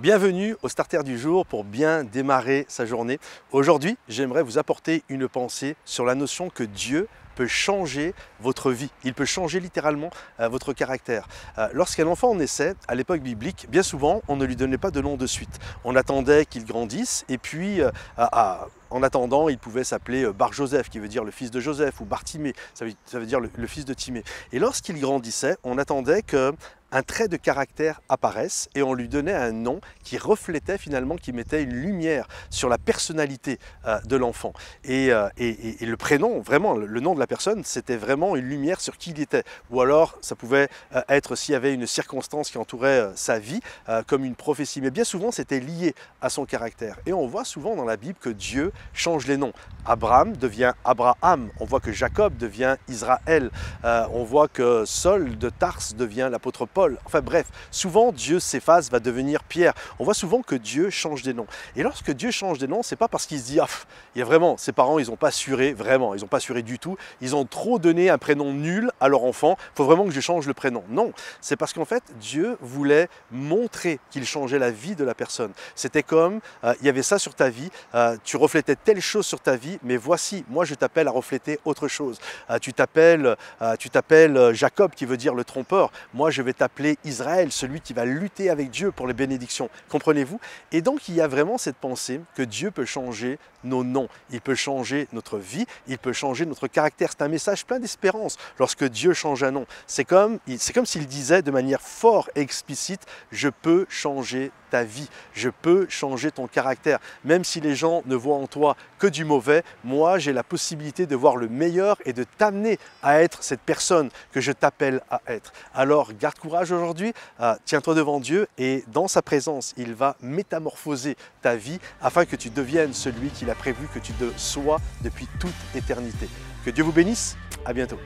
Bienvenue au Starter du jour pour bien démarrer sa journée. Aujourd'hui, j'aimerais vous apporter une pensée sur la notion que Dieu peut changer votre vie. Il peut changer littéralement votre caractère. Lorsqu'un enfant naissait, à l'époque biblique, bien souvent, on ne lui donnait pas de nom de suite. On attendait qu'il grandisse et puis, en attendant, il pouvait s'appeler Bar-Joseph, qui veut dire le fils de Joseph, ou Bartimée, ça veut dire le fils de Timée. Et lorsqu'il grandissait, on attendait que un trait de caractère apparaisse et on lui donnait un nom qui reflétait finalement, qui mettait une lumière sur la personnalité de l'enfant. Et le prénom, vraiment, le nom de la personne, c'était vraiment une lumière sur qui il était. Ou alors, ça pouvait être s'il y avait une circonstance qui entourait sa vie, comme une prophétie. Mais bien souvent, c'était lié à son caractère. Et on voit souvent dans la Bible que Dieu change les noms. Abraham devient Abraham. On voit que Jacob devient Israël. On voit que Saul de Tarse devient l'apôtre Paul. Enfin bref, souvent Dieu s'efface, va devenir Pierre. On voit souvent que Dieu change des noms. Et lorsque Dieu change des noms, c'est pas parce qu'il se dit ah, il y a vraiment, ses parents, ils n'ont pas assuré, vraiment, ils n'ont pas assuré du tout. Ils ont trop donné un prénom nul à leur enfant. Il faut vraiment que je change le prénom. Non, c'est parce qu'en fait, Dieu voulait montrer qu'il changeait la vie de la personne. C'était comme, il y avait ça sur ta vie, tu reflétais telle chose sur ta vie, mais voici, moi je t'appelle à refléter autre chose. Tu t'appelles Jacob, qui veut dire le trompeur. Moi je vais t'appeler Israël, celui qui va lutter avec Dieu pour les bénédictions. Comprenez-vous? Et donc il y a vraiment cette pensée que Dieu peut changer nos noms, il peut changer notre vie, il peut changer notre caractère. C'est un message plein d'espérance lorsque Dieu change un nom. C'est comme s'il disait de manière fort et explicite, je peux changer ta vie, je peux changer ton caractère. Même si les gens ne voient en toi que du mauvais, moi j'ai la possibilité de voir le meilleur et de t'amener à être cette personne que je t'appelle à être. Alors garde courage aujourd'hui, tiens-toi devant Dieu et dans sa présence, il va métamorphoser ta vie afin que tu deviennes celui qu'il a prévu que tu sois depuis toute éternité. Que Dieu vous bénisse, à bientôt.